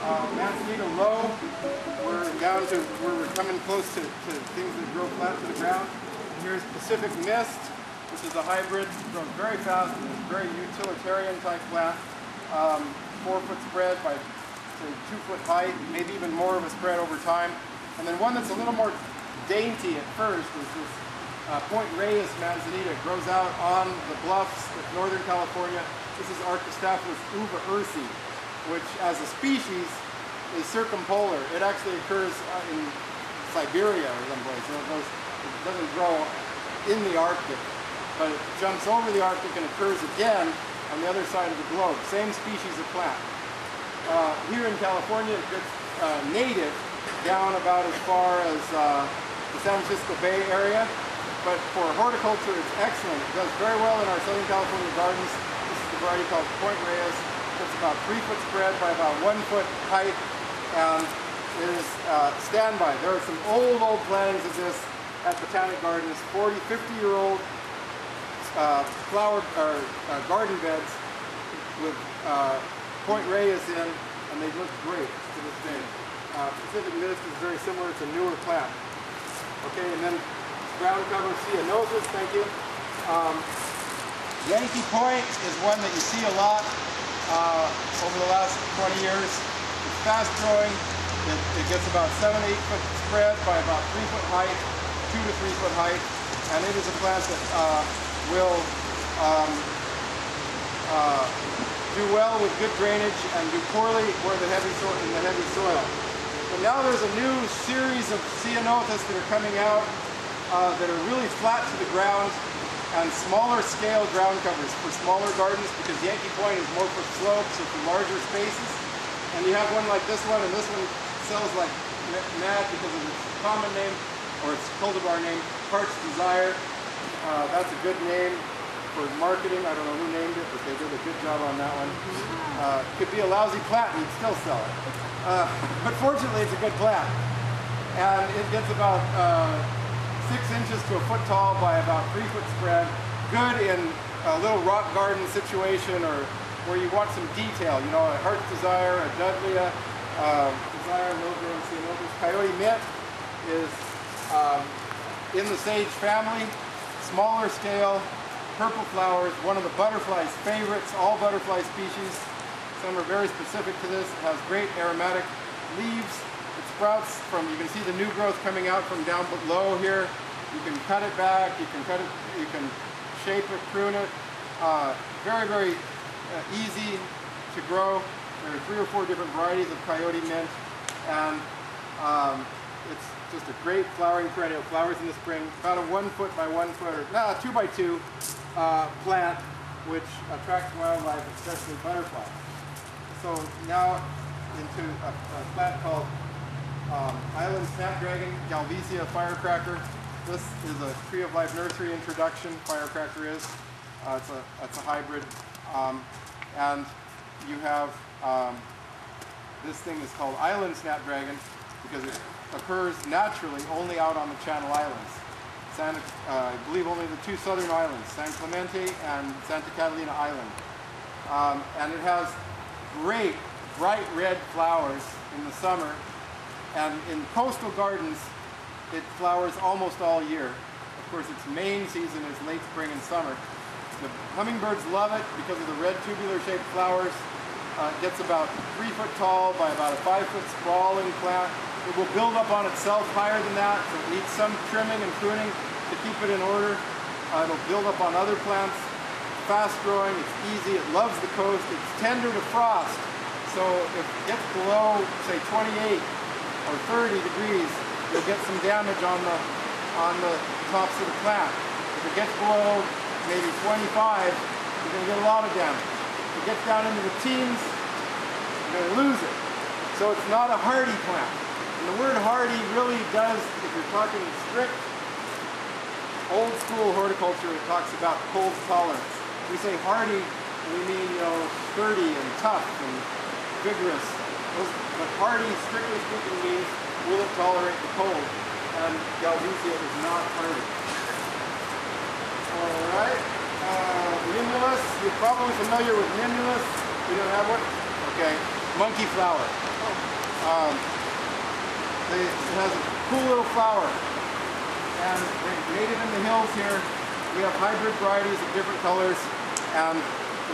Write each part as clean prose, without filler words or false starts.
Manzanita low, we're down to where we're coming close to things that grow flat to the ground. And here's Pacific Mist, which is a hybrid, grows very fast and is very utilitarian type plant. 4-foot spread by say 2-foot height, maybe even more of a spread over time. And then one that's a little more dainty at first is this Point Reyes Manzanita. It grows out on the bluffs of Northern California. This is Arctostaphylus uva ursi, which as a species is circumpolar. It actually occurs in Siberia or someplace. It doesn't grow in the Arctic, but it jumps over the Arctic and occurs again on the other side of the globe. Same species of plant. Here in California, it gets native down about as far as the San Francisco Bay area. But for horticulture, it's excellent. It does very well in our Southern California gardens. This is the variety called Point Reyes. It's about 3-foot spread by about 1-foot height, and it is standby. There are some old plantings of this at Botanic Gardens, 40, 50-year-old flower or garden beds with Point Reyes in, and they look great to this day. Pacific Mist is very similar. It's a newer plant. Okay, and then ground cover Ceanothus, thank you. Yankee Point is one that you see a lot over the last 20 years. It's fast growing. It gets about 7 to 8 foot spread by about 3-foot height, 2 to 3-foot height, and it is a plant that will do well with good drainage and do poorly where the heavy soil. But now there's a new series of Ceanothus that are coming out that are really flat to the ground and smaller scale ground covers for smaller gardens, because Yankee Point is more for slopes or for larger spaces. And you have one like this one, and this one sells like mad because of its common name, or its cultivar name, Parched Desire. That's a good name for marketing. I don't know who named it, but they did a good job on that one. Could be a lousy plant and you'd still sell it. But fortunately, it's a good plant. And it gets about 6 inches to a foot tall by about 3-foot spread. Good in a little rock garden situation or where you want some detail. You know, a Heart's Desire, a Dudleya, Desire, low-growing Ceanothus. Coyote Mint is in the sage family, smaller scale, purple flowers, one of the butterfly's favorites, all butterfly species. Some are very specific to this. It has great aromatic leaves. It sprouts from, you can see the new growth coming out from down below here. You can cut it back, you can shape it, prune it. Very, very easy to grow. There are 3 or 4 different varieties of Coyote Mint, and it's just a great flowering perennial. Flowers in the spring. About a 1-foot by 1-foot, or 2 by 2 plant, which attracts wildlife, especially butterflies. So now into a plant called Island Snapdragon, Galvesia firecracker. This is a Tree of Life nursery introduction. Firecracker is. It's a hybrid, and you have this thing is called Island Snapdragon because it occurs naturally only out on the Channel Islands. I believe only the 2 southern islands, San Clemente and Santa Catalina Island, and it has great bright red flowers in the summer, and in coastal gardens it flowers almost all year. Of course, its main season is late spring and summer. The hummingbirds love it because of the red tubular shaped flowers. It gets about 3-foot tall by about a 5-foot sprawling plant. It will build up on itself higher than that, so it needs some trimming and pruning to keep it in order. It'll build up on other plants. Fast growing, it's easy, it loves the coast, it's tender to frost. So if it gets below, say, 28 or 30 degrees, you'll get some damage on the tops of the plant. If it gets below maybe 25, you're going to get a lot of damage. If it gets down into the teens, you're going to lose it. So it's not a hardy plant. And the word hardy really does, if you're talking strict old school horticulture, it talks about cold tolerance. We say hardy, we mean, you know, sturdy and tough and vigorous. But hardy, strictly speaking, means will it tolerate the cold? And Galvesia is not hardy. All right. Mimulus, you're probably familiar with Mimulus. You don't have one? Okay. Monkey flower. it has a cool little flower, and they're native in the hills here. We have hybrid varieties of different colors, and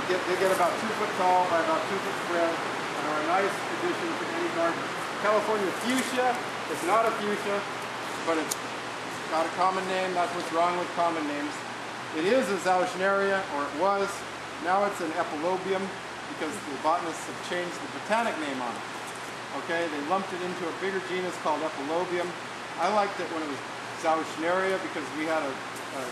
they get about 2 foot tall by about 2 foot spread, and are a nice addition to any garden. California fuchsia is not a fuchsia, but it's got a common name. That's what's wrong with common names. It is a Zauschneria, or it was. Now it's an epilobium because the botanists have changed the botanic name on it. Okay, they lumped it into a bigger genus called epilobium. I liked it when it was Zauschneria because we had a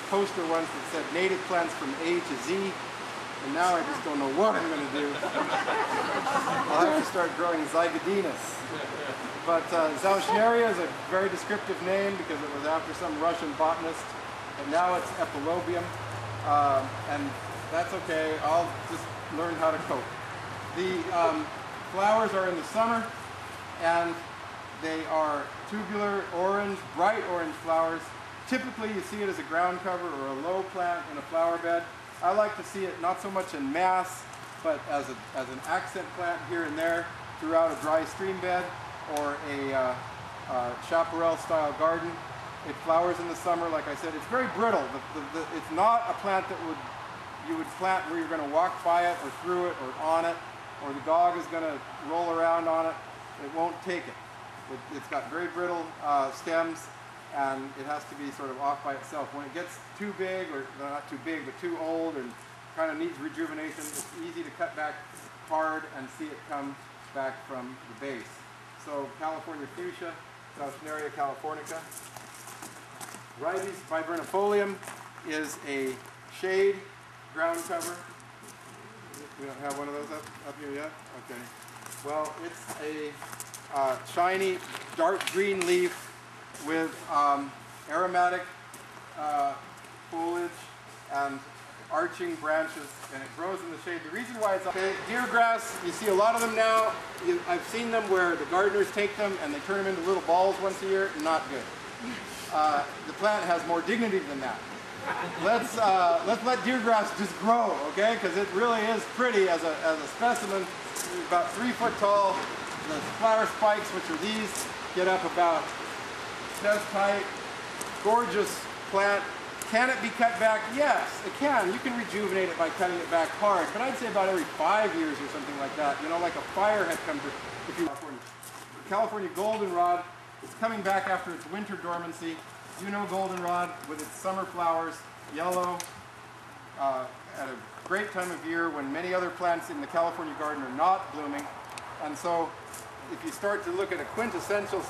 poster once that said native plants from A to Z, and now I just don't know what I'm going to do. I'll have to start growing Zygodinus. But Zauschneria is a very descriptive name because it was after some Russian botanist, but now it's epilobium, and that's okay. I'll just learn how to cope. The flowers are in the summer, and they are tubular orange, bright orange flowers. Typically you see it as a ground cover or a low plant in a flower bed. I like to see it not so much in mass, but as an accent plant here and there throughout a dry stream bed or a chaparral style garden. It flowers in the summer, like I said. It's very brittle. It's not a plant that you would plant where you're going to walk by it or through it or on it, or the dog is going to roll around on it. It won't take it. It's got very brittle stems, and it has to be sort of off by itself. When it gets too big, or not too big, but too old and kind of needs rejuvenation, it's easy to cut back hard and see it come back from the base. So California fuchsia, Zauschneria californica. Ribes viburnifolium is a shade ground cover. We don't have one of those up here yet? Okay. Well, it's a shiny dark green leaf with aromatic foliage and arching branches, and it grows in the shade. The reason why it's okay, deer grass, you see a lot of them now. I've seen them where the gardeners take them and they turn them into little balls once a year. Not good. The plant has more dignity than that. Let's let deer grass just grow, okay? Because it really is pretty as a specimen. It's about 3 foot tall. The flower spikes, which are these, get up about chest height. Gorgeous plant. Can it be cut back? Yes, it can. You can rejuvenate it by cutting it back hard, but I'd say about every 5 years or something like that. You know, like a fire had come to California goldenrod is coming back after its winter dormancy. You know goldenrod with its summer flowers, yellow, at a great time of year when many other plants in the California garden are not blooming. And so if you start to look at a quintessential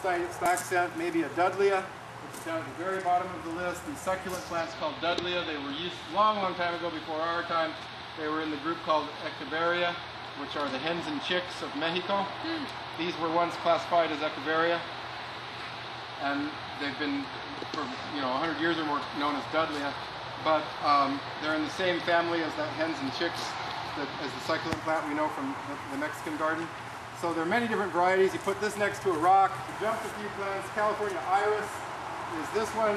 accent, maybe a Dudleya, which is down at the very bottom of the list. These succulent plants called Dudleya, they were used long time ago before our time. They were in the group called Echeveria, which are the hens and chicks of Mexico. These were once classified as Echeveria, and they've been for 100 years or more known as Dudleya. But they're in the same family as the hens and chicks, as the succulent plant we know from the Mexican garden. So there are many different varieties. You put this next to a rock. You jumped a few plants. California iris is this one.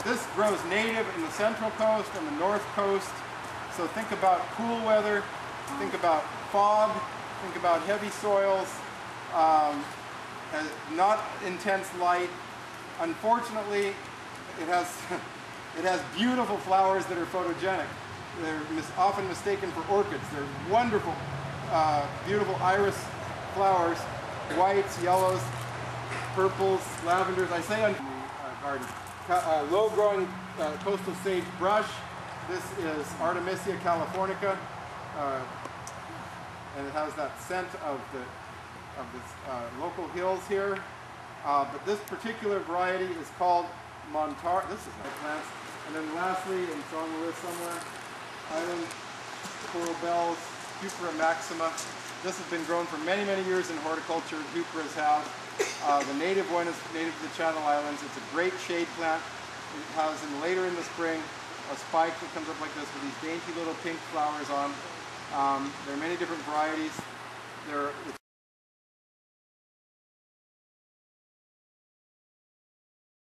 This grows native in the central coast and the north coast. So think about cool weather, think about fog, think about heavy soils, not intense light. Unfortunately, it has beautiful flowers that are photogenic. They're often mistaken for orchids. They're wonderful, beautiful iris flowers, whites, yellows, purples, lavenders. I say on the garden. Low-growing coastal sage brush. This is Artemisia californica, and it has that scent of the local hills here. But this particular variety is called Montar. This is my plants. And then lastly, and it's on the list somewhere, island coral bells, Hupera maxima. This has been grown for many years in horticulture. Huperas have. The native one is native to the Channel Islands. It's a great shade plant. It has, later in the spring, a spike that comes up like this with these dainty little pink flowers on. There are many different varieties. It's